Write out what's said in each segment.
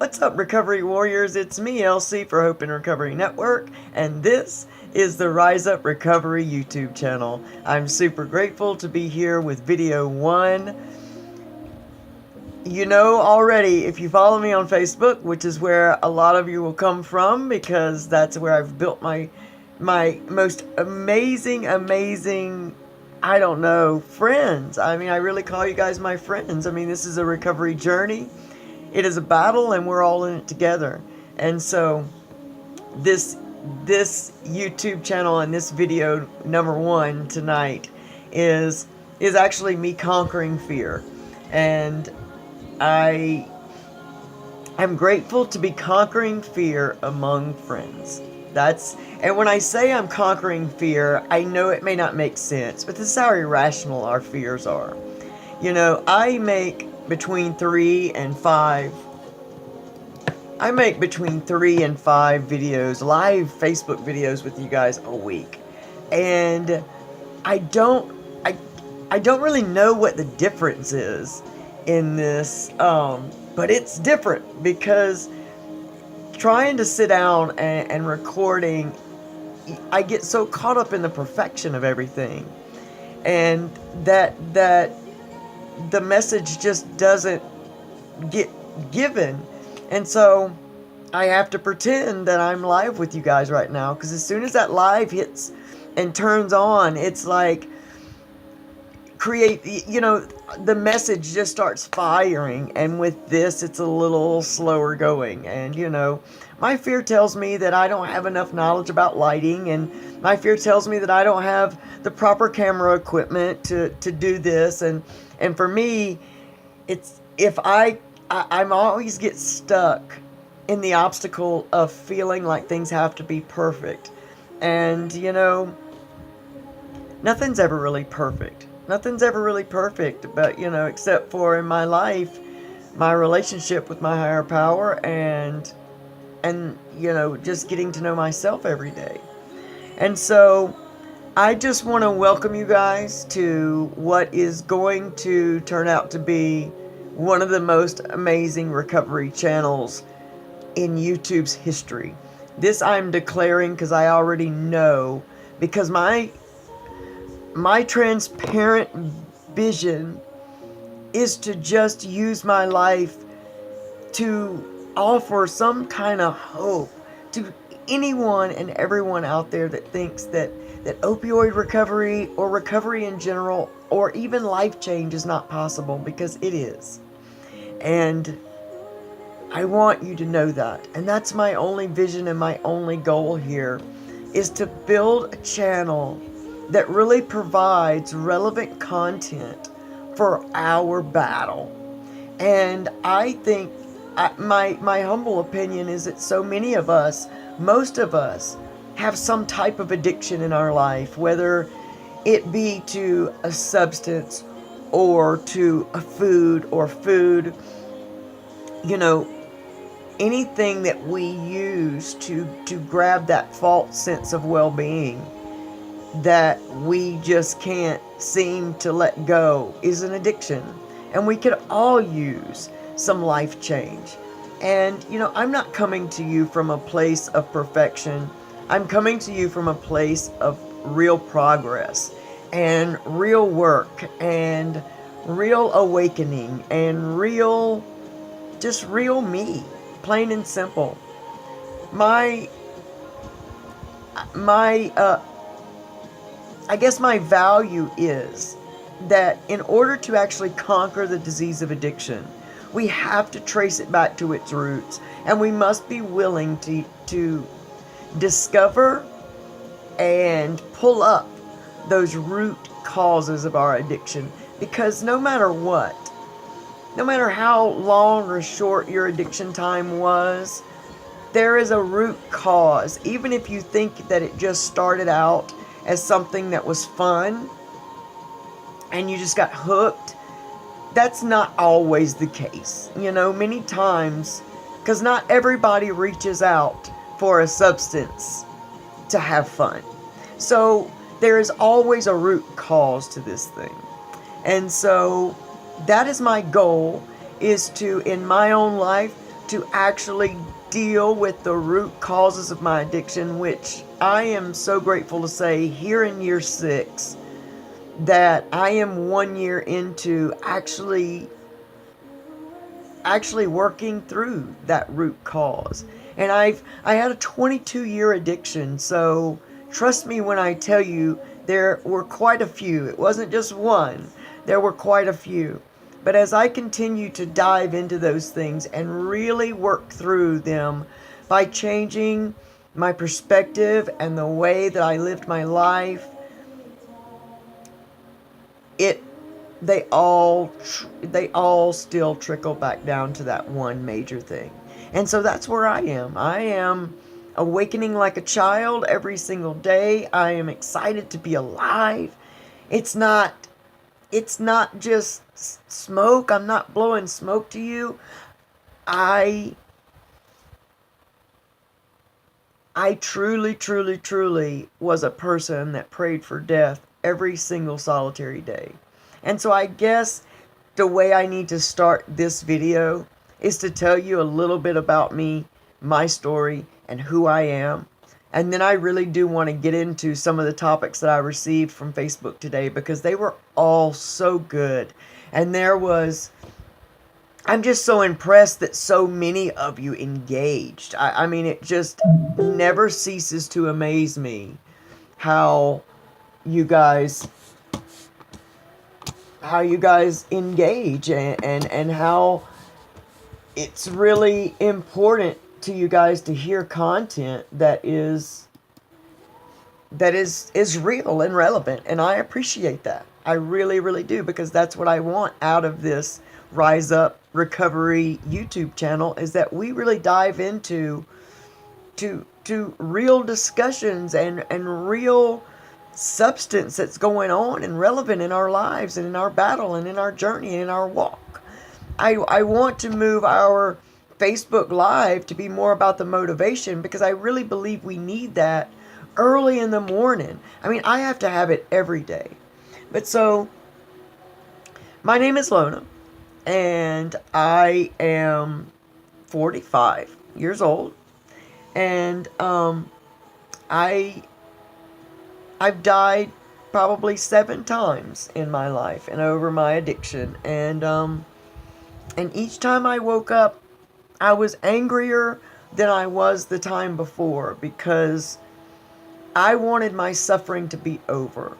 What's up, Recovery Warriors? It's me, LC, for Hope and Recovery Network, and this is the Rise Up Recovery YouTube channel. I'm super grateful to be here with video 1. You know already, if you follow me on Facebook, which is where a lot of you will come from, because that's where I've built my most amazing, I don't know, friends. I mean, I really call you guys my friends. I mean, this is a recovery journey. It is a battle, and we're all in it together. And so this YouTube channel and this video number 1 tonight is actually me conquering fear. And I'm grateful to be conquering fear among friends. And when I say I'm conquering fear, I know it may not make sense, but this is how irrational our fears are. You know, I make between 3 and 5 videos, live Facebook videos with you guys a week. And I don't really know what the difference is in this, but it's different because trying to sit down and recording, I get so caught up in the perfection of everything, and that the message just doesn't get given. And so I have to pretend that I'm live with you guys right now, because as soon as that live hits and turns on, it's like the message just starts firing. And with this, it's a little slower going. And my fear tells me that I don't have enough knowledge about lighting, and my fear tells me that I don't have the proper camera equipment to do this. And for me, I'm always get stuck in the obstacle of feeling like things have to be perfect. And nothing's ever really perfect. Nothing's ever really perfect, but except for in my life, my relationship with my higher power, and just getting to know myself every day. And so I just want to welcome you guys to what is going to turn out to be one of the most amazing recovery channels in YouTube's history. This I'm declaring because I already know, because my transparent vision is to just use my life to offer some kind of hope to anyone and everyone out there that thinks that opioid recovery or recovery in general or even life change is not possible, because it is. And I want you to know that. And that's my only vision and my only goal here, is to build a channel that really provides relevant content for our battle. And I think my humble opinion is that so many of us, most of us, have some type of addiction in our life, whether it be to a substance or to a food anything that we use to grab that false sense of well-being that we just can't seem to let go is an addiction. And we could all use some life change. And I'm not coming to you from a place of perfection. I'm coming to you from a place of real progress and real work and real awakening and real me, plain and simple. I guess my value is that in order to actually conquer the disease of addiction, we have to trace it back to its roots, and we must be willing to discover and pull up those root causes of our addiction. Because no matter what, no matter how long or short your addiction time was, there is a root cause. Even if you think that it just started out as something that was fun and you just got hooked, that's not always the case. Many times, because not everybody reaches out for a substance to have fun. So there is always a root cause to this thing. And so that is my goal, is to, in my own life, to actually deal with the root causes of my addiction, which I am so grateful to say here in year 6 that I am 1 year into actually working through that root cause. And I had a 22-year addiction, so trust me when I tell you there were quite a few. It wasn't just one. There were quite a few. But as I continue to dive into those things and really work through them by changing my perspective and the way that I lived my life, it they all still trickle back down to that one major thing. And so that's where I am. I am awakening like a child every single day. I am excited to be alive. It's not just smoke. I'm not blowing smoke to you. I I truly, truly, truly was a person that prayed for death every single solitary day. And so I guess the way I need to start this video is to tell you a little bit about me, my story, and who I am. And then I really do want to get into some of the topics that I received from Facebook today because they were all so good. And I'm just so impressed that so many of you engaged. I mean, it just never ceases to amaze me how you guys engage and how it's really important to you guys to hear content that is real and relevant, and I appreciate that. I really, really do, because that's what I want out of this Rise Up Recovery YouTube channel, is that we really dive into to real discussions and real substance that's going on and relevant in our lives and in our battle and in our journey and in our walk. I want to move our Facebook Live to be more about the motivation, because I really believe we need that early in the morning. I mean, I have to have it every day. But so, my name is Lona, and I am 45 years old, and I've died probably 7 times in my life and over my addiction, and each time I woke up, I was angrier than I was the time before, because I wanted my suffering to be over.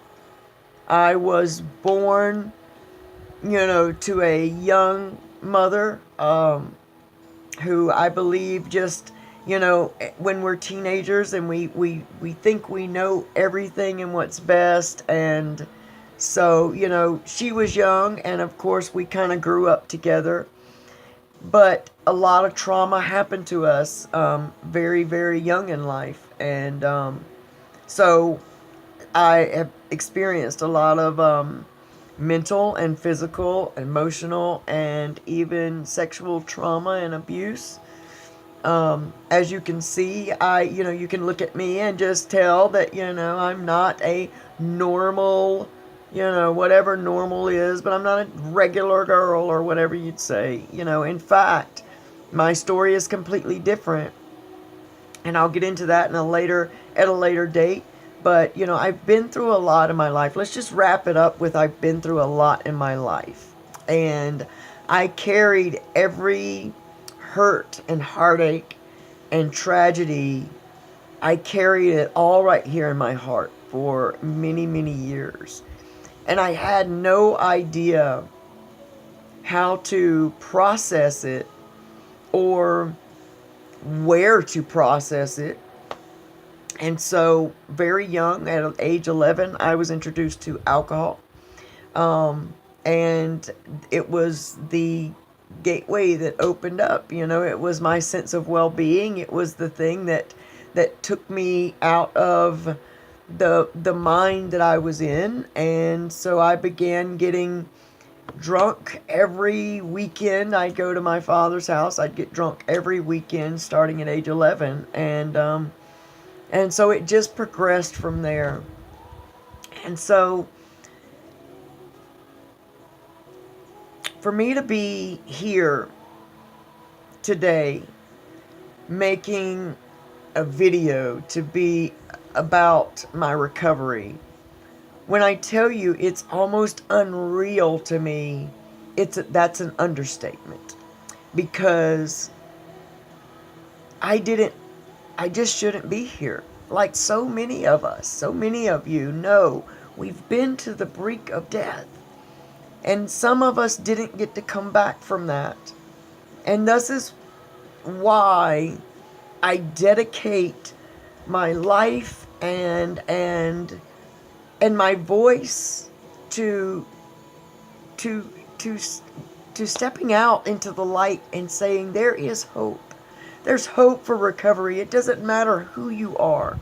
I was born, to a young mother, who I believe just, when we're teenagers and we think we know everything and what's best. And so, she was young, and of course we kind of grew up together. But a lot of trauma happened to us very, very young in life. And so I have experienced a lot of mental and physical, emotional, and even sexual trauma and abuse. As you can see, you can look at me and just tell that, I'm not a normal, whatever normal is, but I'm not a regular girl or whatever you'd say. In fact, my story is completely different, and I'll get into that at a later date. But, I've been through a lot in my life. Let's just wrap it up with I've been through a lot in my life. And I carried every hurt and heartache and tragedy. I carried it all right here in my heart for many, many years. And I had no idea how to process it or where to process it. And so, very young, at age 11, I was introduced to alcohol. And it was the gateway that opened up. It was my sense of well-being. It was the thing that took me out of the mind that I was in. And so I began getting drunk every weekend. I'd go to my father's house. I'd get drunk every weekend starting at age 11. And so it just progressed from there. And so for me to be here today making a video to be about my recovery. When I tell you it's almost unreal to me, that's an understatement, because I just shouldn't be here. Like so many of us, so many of you know, we've been to the brink of death. And some of us didn't get to come back from that. And this is why I dedicate my life and my voice to to to to stepping out into the light and saying there is hope. There's hope for recovery. It doesn't matter who you are,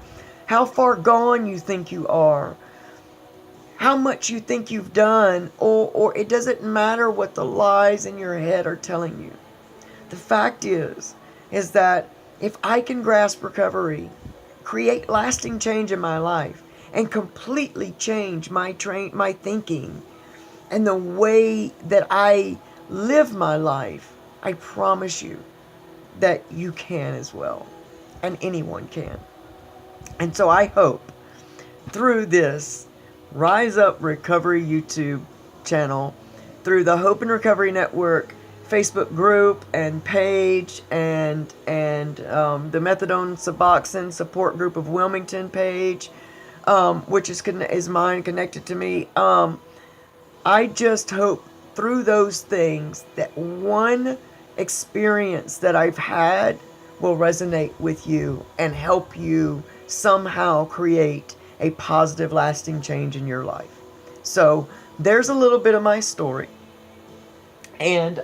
how far gone you think you are, how much you think you've done, or it doesn't matter what the lies in your head are telling you. The fact is that if I can grasp recovery, create lasting change in my life, and completely change my thinking and the way that I live my life, I promise you that you can as well, and anyone can. And so I hope through this Rise Up Recovery YouTube channel, through the Hope and Recovery Network Facebook group and page, and the Methadone Suboxone Support Group of Wilmington page, which is mine, connected to me. I just hope through those things that one experience that I've had will resonate with you and help you somehow create a positive, lasting change in your life. So there's a little bit of my story. And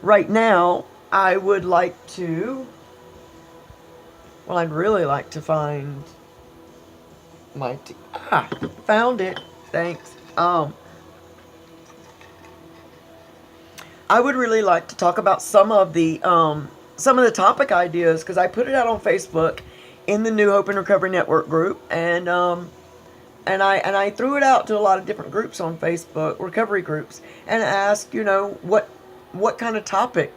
right now, I would like to, well, I'd really like to find my, found it, thanks. I would really like to talk about some of the topic ideas, because I put it out on Facebook in the New Hope and Recovery Network group, and I threw it out to a lot of different groups on Facebook, recovery groups, and asked, what kind of topic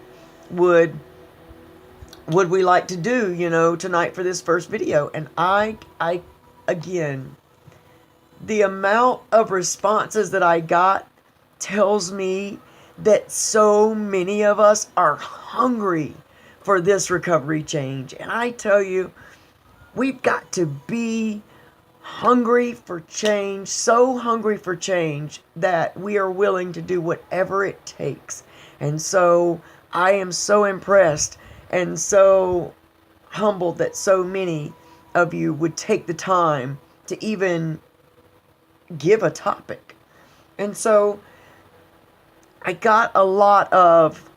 would we like to do, tonight for this first video. And I again, the amount of responses that I got tells me that so many of us are hungry for this recovery change. And I tell you, we've got to be hungry for change, so hungry for change that we are willing to do whatever it takes. And so I am so impressed and so humbled that so many of you would take the time to even give a topic. And so I got a lot of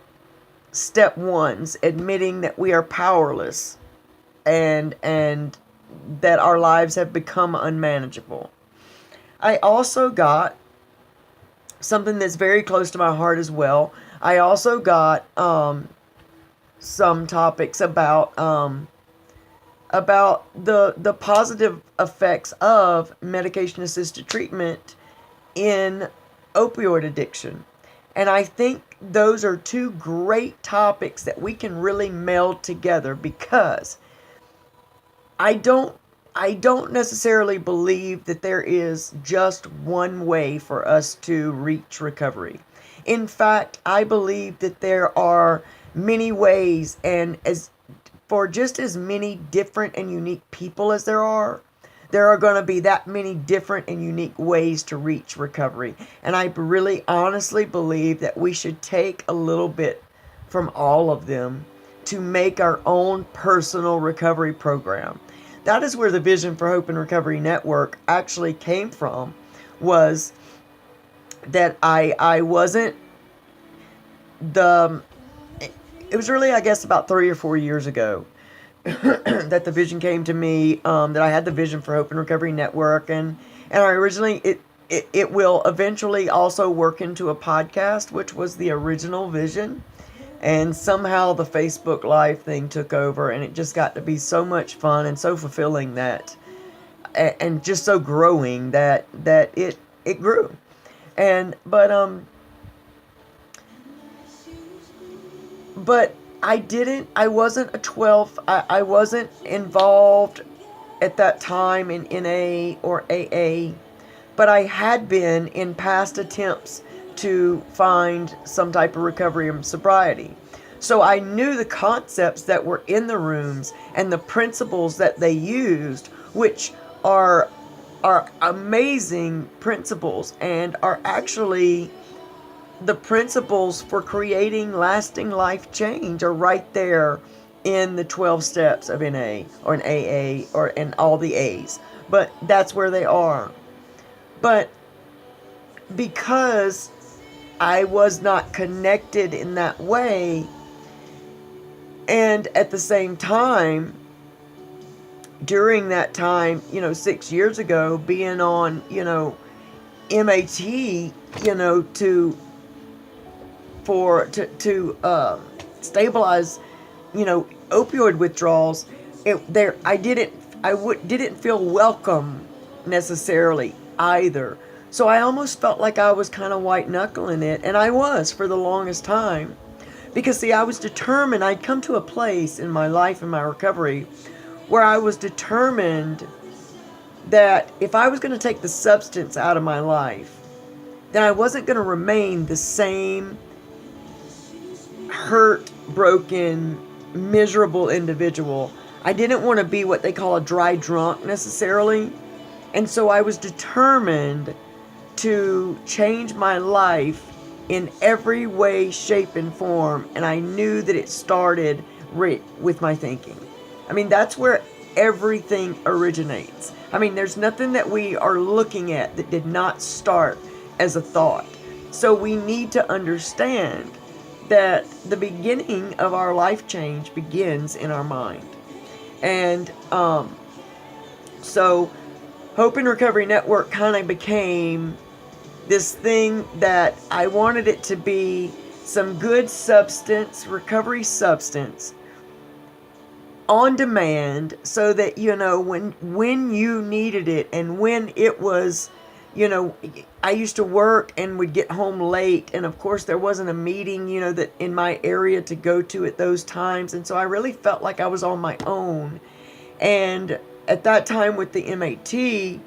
step ones admitting that we are powerless and that our lives have become unmanageable. I also got something that's very close to my heart as well. I also got some topics about the positive effects of medication-assisted treatment in opioid addiction. And I think those are two great topics that we can really meld together, because I don't necessarily believe that there is just one way for us to reach recovery. In fact, I believe that there are many ways, and for just as many different and unique people as there are going to be that many different and unique ways to reach recovery. And I really honestly believe that we should take a little bit from all of them to make our own personal recovery program. That is where the Vision for Hope and Recovery Network actually came from, was that I wasn't it was really, I guess, about 3 or 4 years ago that the vision came to me, that I had the Vision for Hope and Recovery Network, and I originally, it will eventually also work into a podcast, which was the original vision, and somehow the Facebook Live thing took over, and it just got to be so much fun and so fulfilling that, and just so growing that it grew, but I wasn't a 12, I wasn't involved at that time in NA or AA, but I had been in past attempts to find some type of recovery and sobriety. So I knew the concepts that were in the rooms and the principles that they used, which are amazing principles and are actually the principles for creating lasting life change are right there in the 12 steps of NA or in AA or in all the A's. But that's where they are. But because I was not connected in that way, and at the same time, during that time, 6 years ago, being on, MAT, to stabilize, opioid withdrawals, didn't feel welcome necessarily either. So I almost felt like I was kind of white knuckling it, and I was for the longest time. Because see, I was determined. I'd come to a place in my life, in my recovery, where I was determined that if I was going to take the substance out of my life, then I wasn't going to remain the same hurt, broken, miserable individual. I didn't want to be what they call a dry drunk necessarily. And so I was determined to change my life in every way, shape, and form. And I knew that it started with my thinking. I mean, that's where everything originates. I mean, there's nothing that we are looking at that did not start as a thought. So we need to understand that the beginning of our life change begins in our mind. And so Hope and Recovery Network kind of became this thing that I wanted it to be some good substance, recovery substance, on demand, so that, when you needed it and when it was, I used to work and would get home late, and of course there wasn't a meeting, that in my area to go to at those times, and so I really felt like I was on my own. And at that time with the MAT,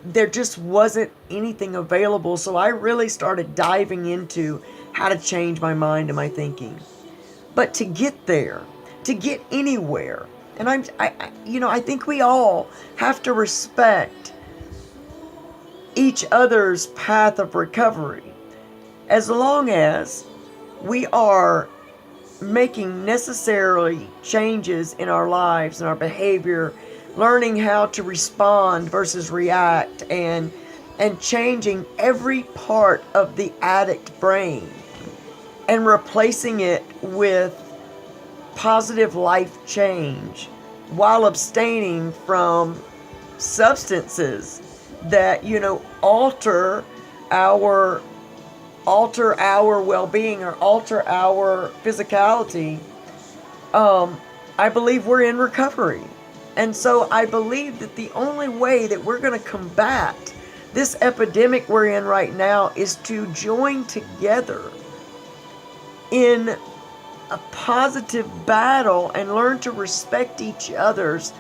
there just wasn't anything available, so I really started diving into how to change my mind and my thinking. But to get there, to get anywhere, and I think we all have to respect each other's path of recovery, as long as we are making necessary changes in our lives and our behavior, learning how to respond versus react, and changing every part of the addict brain and replacing it with positive life change while abstaining from substances that, alter our well-being or alter our physicality. I believe we're in recovery. And so I believe that the only way that we're going to combat this epidemic we're in right now is to join together in a positive battle and learn to respect each other's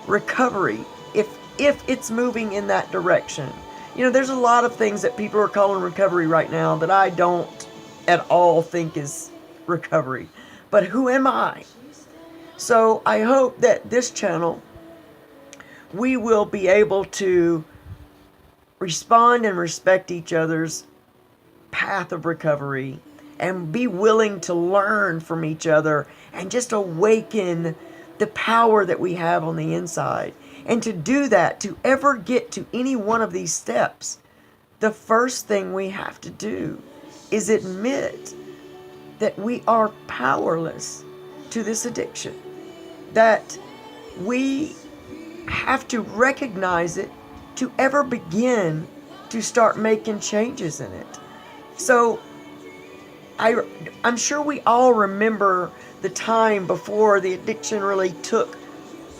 recovery if it's moving in that direction. There's a lot of things that people are calling recovery right now that I don't at all think is recovery. But who am I? So I hope that this channel, we will be able to respond and respect each other's path of recovery and be willing to learn from each other and just awaken the power that we have on the inside. And to do that, to ever get to any one of these steps, the first thing we have to do is admit that we are powerless to this addiction. That we have to recognize it to ever begin to start making changes in it. So I'm sure we all remember the time before the addiction really took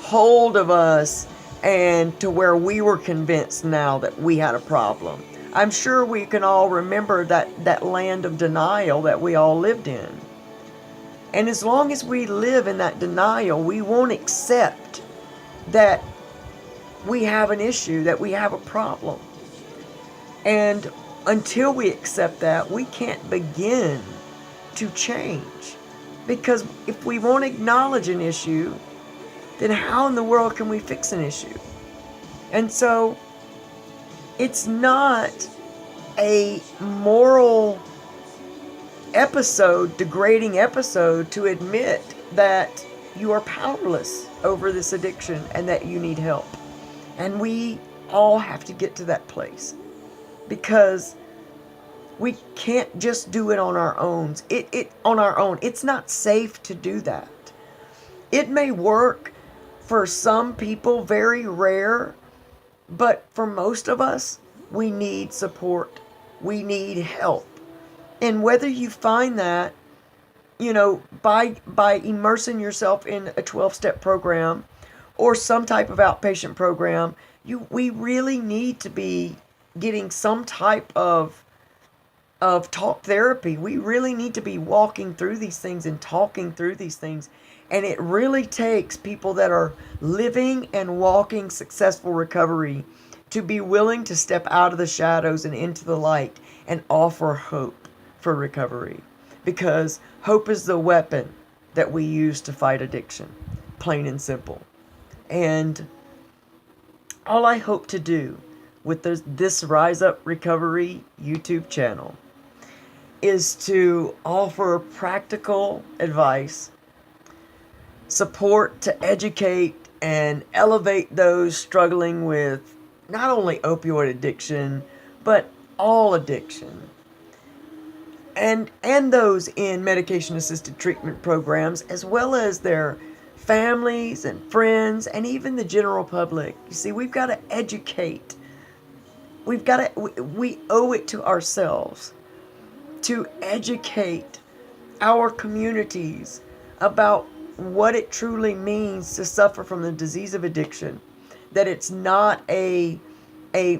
hold of us and to where we were convinced now that we had a problem. I'm sure we can all remember that land of denial that we all lived in. And as long as we live in that denial, we won't accept that we have an issue, that we have a problem. And until we accept that, we can't begin to change. Because if we won't acknowledge an issue, then how in the world can we fix an issue? And so it's not a moral episode, degrading episode, to admit that you are powerless over this addiction and that you need help. And we all have to get to that place, because we can't just do it on our own. It's not safe to do that. It may work for some people, very rare, but for most of us, we need support. We need help. And whether you find that, by immersing yourself in a 12-step program or some type of outpatient program, we really need to be getting some type of talk therapy. We really need to be walking through these things and talking through these things. And it really takes people that are living and walking successful recovery to be willing to step out of the shadows and into the light and offer hope for recovery. Because hope is the weapon that we use to fight addiction, plain and simple. And all I hope to do with this Rise Up Recovery YouTube channel is to offer practical advice, support to educate and elevate those struggling with not only opioid addiction, but all addiction. And those in medication-assisted treatment programs, as well as their families and friends, and even the general public. You see, we've got to educate. We owe it to ourselves to educate our communities about what it truly means to suffer from the disease of addiction. That it's not a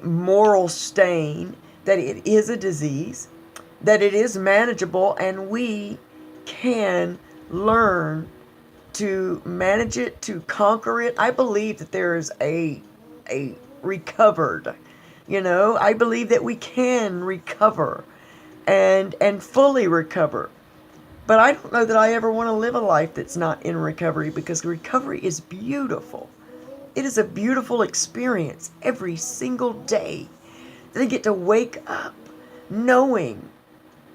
moral stain, that it is a disease, that it is manageable, and we can learn to manage it, to conquer it. I believe that there is a recovered, I believe that we can recover and fully recover. But I don't know that I ever want to live a life that's not in recovery, because recovery is beautiful. It is a beautiful experience every single day. That I get to wake up knowing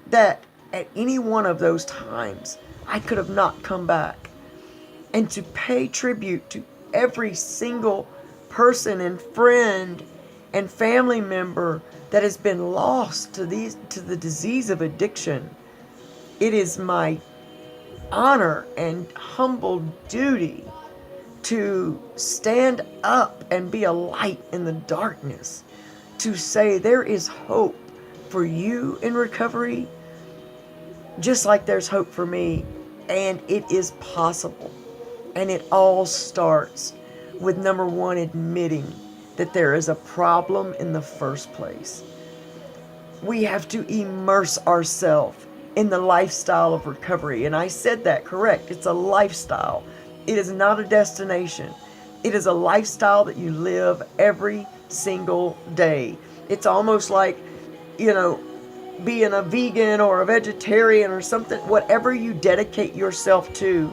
that at any one of those times I could have not come back. And to pay tribute to every single person and friend and family member that has been lost to the disease of addiction. It is my honor and humble duty to stand up and be a light in the darkness, to say there is hope for you in recovery, just like there's hope for me, and it is possible. And it all starts with, number one, admitting that there is a problem in the first place. We have to immerse ourselves in the lifestyle of recovery. And I said that correct. It's a lifestyle. It is not a destination. It is a lifestyle that you live every single day. It's almost like, being a vegan or a vegetarian or something, whatever you dedicate yourself to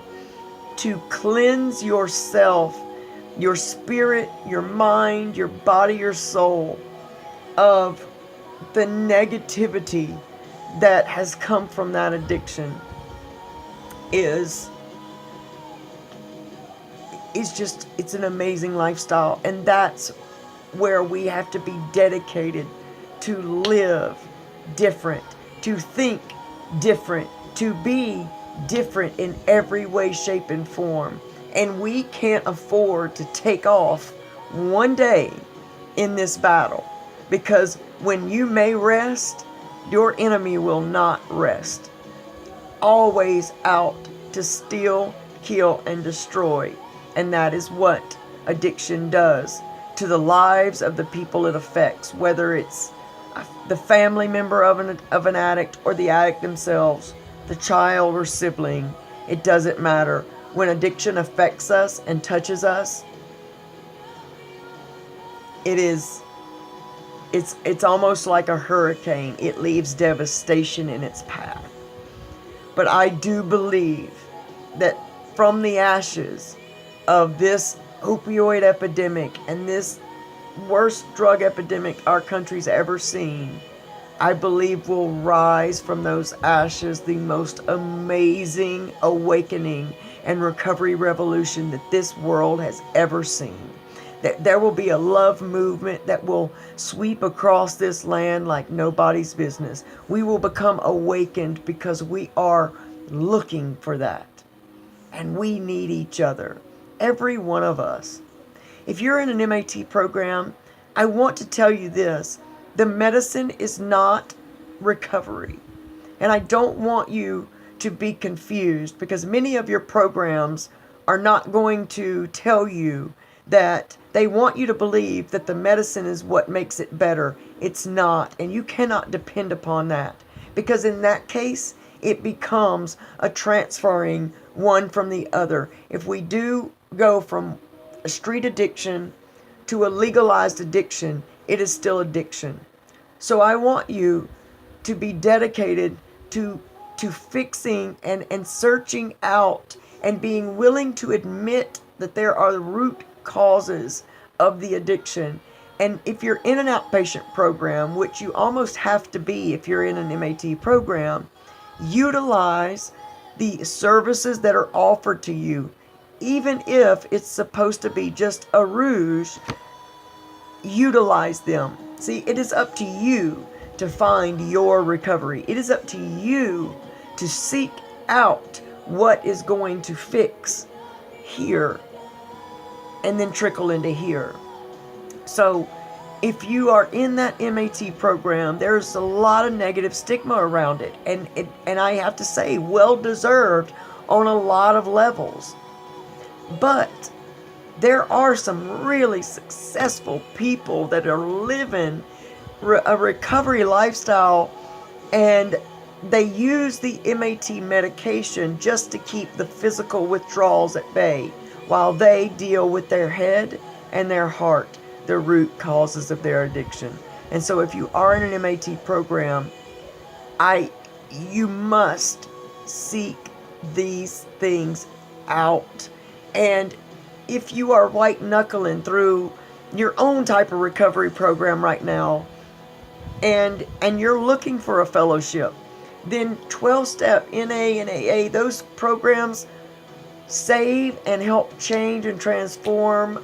cleanse yourself, your spirit, your mind, your body, your soul, of the negativity that has come from that addiction it's an amazing lifestyle. And that's where we have to be dedicated to live different, to think different, to be different in every way, shape, and form. And we can't afford to take off one day in this battle, because when you may rest, your enemy will not rest. Always out to steal, kill, and destroy. And that is what addiction does to the lives of the people it affects, whether it's the family member of an addict, or the addict themselves, the child or sibling. It doesn't matter. When addiction affects us and touches us, it's almost like a hurricane. It leaves devastation in its path. But I do believe that from the ashes of this opioid epidemic and this worst drug epidemic our country's ever seen, I believe will rise from those ashes the most amazing awakening and recovery revolution that this world has ever seen. That there will be a love movement that will sweep across this land like nobody's business. We will become awakened because we are looking for that. And we need each other. Every one of us. If you're in an MAT program, I want to tell you this. The medicine is not recovery. And I don't want you to be confused, because many of your programs are not going to tell you that. They want you to believe that the medicine is what makes it better. It's not, and you cannot depend upon that, because in that case, it becomes a transferring one from the other. If we do go from a street addiction to a legalized addiction, it is still addiction. So I want you to be dedicated to fixing and searching out and being willing to admit that there are root causes of the addiction. And if you're in an outpatient program, which you almost have to be if you're in an MAT program, utilize the services that are offered to you. Even if it's supposed to be just a ruse, utilize them. See, it is up to you to find your recovery. It is up to you to seek out what is going to fix here and then trickle into here. So if you are in that MAT program, there's a lot of negative stigma around it. And I have to say, well deserved on a lot of levels. But there are some really successful people that are living a recovery lifestyle, and they use the MAT medication just to keep the physical withdrawals at bay, while they deal with their head and their heart, the root causes of their addiction. And so if you are in an MAT program, you must seek these things out. And if you are white knuckling through your own type of recovery program right now, and you're looking for a fellowship, then 12-step, NA, and AA, those programs save and help change and transform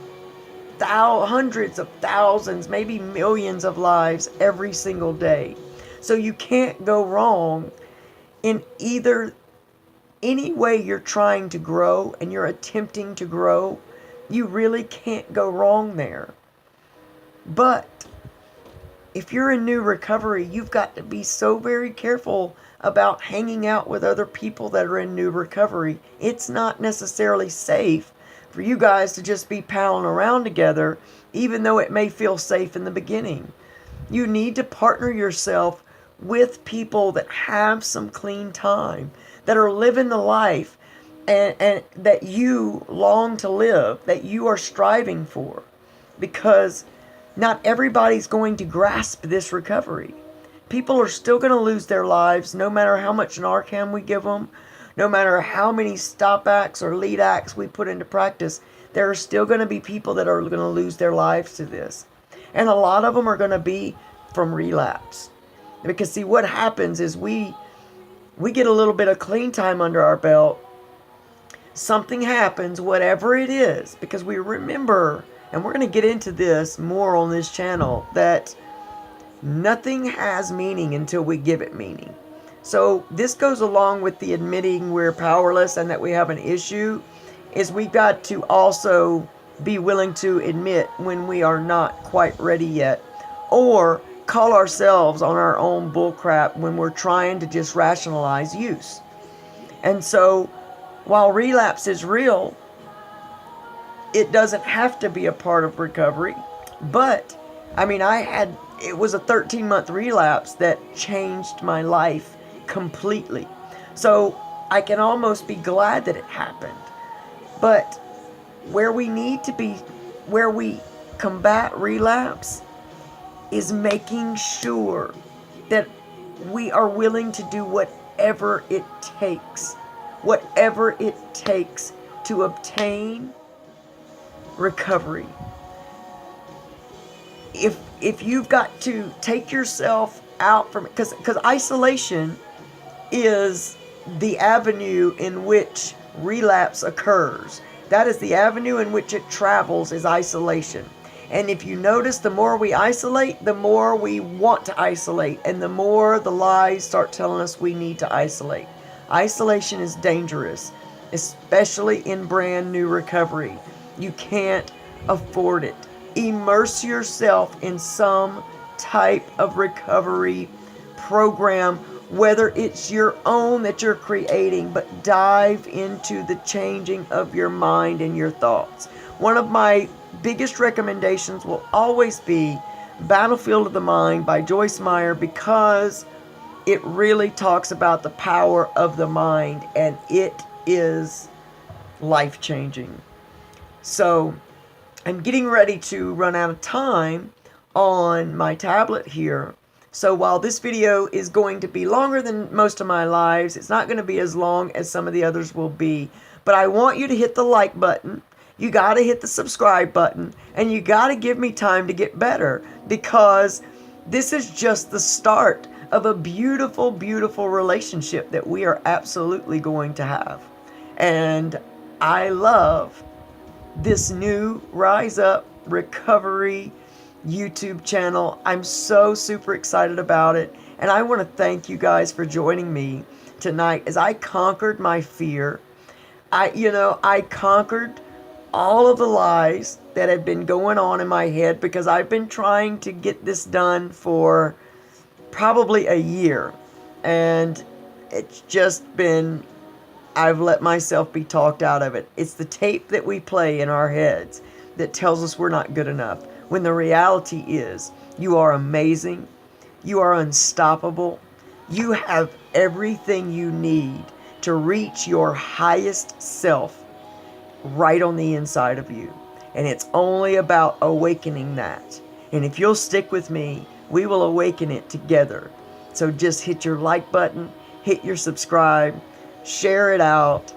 hundreds of thousands, maybe millions of lives every single day. So you can't go wrong in any way you're trying to grow and you're attempting to grow. You really can't go wrong there. But if you're in new recovery, you've got to be so very careful about hanging out with other people that are in new recovery. It's not necessarily safe for you guys to just be palling around together, even though it may feel safe in the beginning. You need to partner yourself with people that have some clean time, that are living the life and that you long to live, that you are striving for. Because not everybody's going to grasp this recovery. People are still going to lose their lives no matter how much Narcan we give them, no matter how many stop acts or lead acts we put into practice. There are still going to be people that are going to lose their lives to this. And a lot of them are going to be from relapse. Because see, what happens is we get a little bit of clean time under our belt. Something happens, whatever it is, because we remember, and we're going to get into this more on this channel, that nothing has meaning until we give it meaning. So this goes along with the admitting we're powerless and that we have an issue, is we've got to also be willing to admit when we are not quite ready yet, or call ourselves on our own bullcrap when we're trying to just rationalize use. And so while relapse is real, it doesn't have to be a part of recovery. But I mean, I had it was a 13-month relapse that changed my life completely. So I can almost be glad that it happened. But where we need to be, where we combat relapse, is making sure that we are willing to do whatever it takes to obtain recovery. If you've got to take yourself out from it, because isolation is the avenue in which relapse occurs. That is the avenue in which it travels, is isolation. And if you notice, the more we isolate, the more we want to isolate, and the more the lies start telling us we need to isolate. Isolation is dangerous, especially in brand new recovery. You can't afford it. Immerse yourself in some type of recovery program, whether it's your own that you're creating, but dive into the changing of your mind and your thoughts. One of my biggest recommendations will always be Battlefield of the Mind by Joyce Meyer, because it really talks about the power of the mind, and it is life-changing. So I'm getting ready to run out of time on my tablet here. So while this video is going to be longer than most of my lives, it's not going to be as long as some of the others will be. But I want you to hit the like button. You got to hit the subscribe button. And you got to give me time to get better, because this is just the start of a beautiful, beautiful relationship that we are absolutely going to have. And I love this new Rise Up Recovery YouTube channel. I'm so super excited about it, and I want to thank you guys for joining me tonight as I conquered my fear. I conquered all of the lies that had been going on in my head, because I've been trying to get this done for probably a year, and it's just been, I've let myself be talked out of it. It's the tape that we play in our heads that tells us we're not good enough, when the reality is you are amazing, you are unstoppable, you have everything you need to reach your highest self right on the inside of you. And it's only about awakening that. And if you'll stick with me, we will awaken it together. So just hit your like button, hit your subscribe, share it out,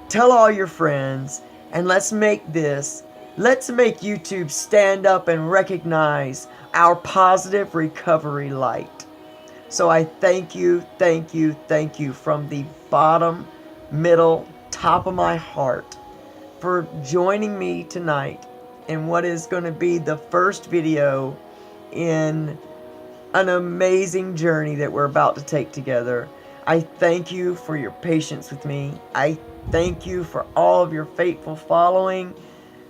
tell all your friends, and let's make YouTube stand up and recognize our positive recovery light. So I thank you from the bottom, middle, top of my heart for joining me tonight in what is going to be the first video in an amazing journey that we're about to take together. I thank you for your patience with me. I thank you for all of your faithful following.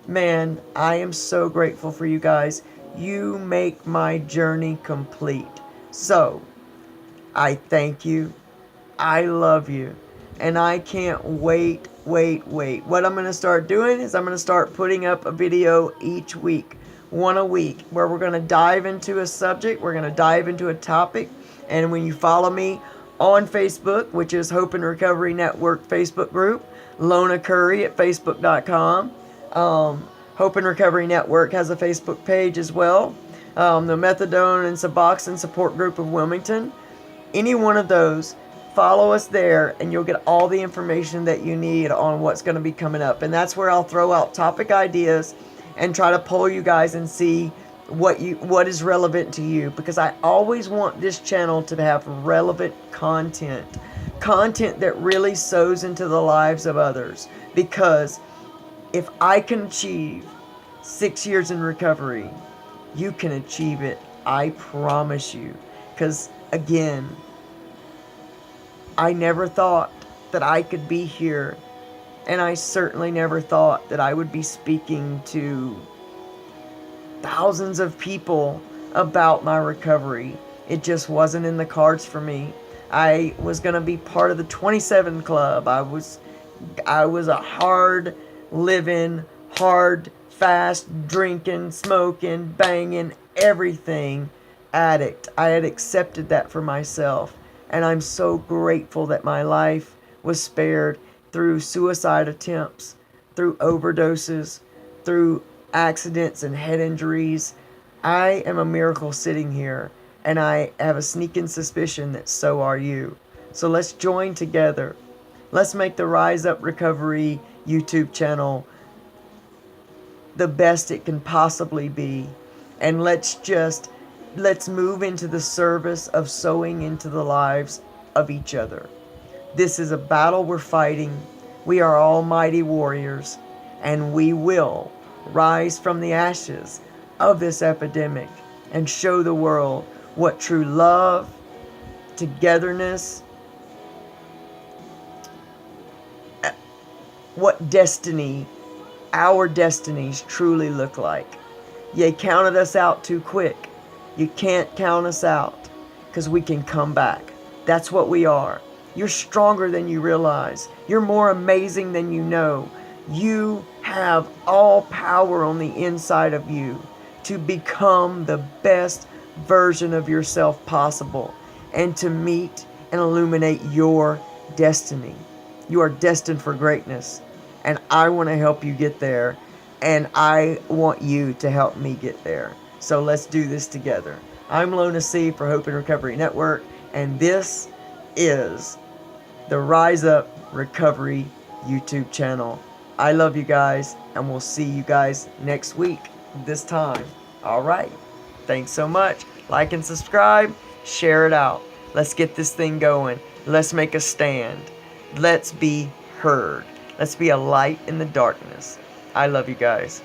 Man, I am so grateful for you guys. You make my journey complete. So, I thank you. I love you. And I can't wait. What I'm going to start doing is I'm going to start putting up a video each week. One a week, where we're going to dive into a subject. We're going to dive into a topic. And when you follow me on Facebook, which is Hope and Recovery Network Facebook group, Lona Curry at Facebook.com. Hope and Recovery Network has a Facebook page as well. The Methadone and Suboxone Support Group of Wilmington. Any one of those, follow us there, and you'll get all the information that you need on what's going to be coming up. And that's where I'll throw out topic ideas and try to poll you guys and see what is relevant to you, because I always want this channel to have relevant content that really sows into the lives of others. Because if I can achieve 6 years in recovery, you can achieve it, I promise you. Because again, I never thought that I could be here, and I certainly never thought that I would be speaking to thousands of people about my recovery. It just wasn't in the cards for me. I was going to be part of the 27 Club. I was a hard living, hard, fast drinking, smoking, banging, everything addict. I had accepted that for myself. And I'm so grateful that my life was spared through suicide attempts, through overdoses, through accidents and head injuries. I am a miracle sitting here, and I have a sneaking suspicion that so are you. So let's join together. Let's make the Rise Up Recovery YouTube channel the best it can possibly be. And let's move into the service of sowing into the lives of each other. This is a battle we're fighting. We are almighty warriors, and we will rise from the ashes of this epidemic and show the world what true love, togetherness, what destiny, our destinies truly look like. You counted us out too quick. You can't count us out, because we can come back. That's what we are. You're stronger than you realize. You're more amazing than you know. You have all power on the inside of you to become the best version of yourself possible and to meet and illuminate your destiny. You are destined for greatness, and I want to help you get there, and I want you to help me get there. So let's do this together. I'm Lona C. for Hope and Recovery Network, and this is the Rise Up Recovery YouTube channel. I love you guys, and we'll see you guys next week this time. All right. Thanks so much. Like and subscribe. Share it out. Let's get this thing going. Let's make a stand. Let's be heard. Let's be a light in the darkness. I love you guys.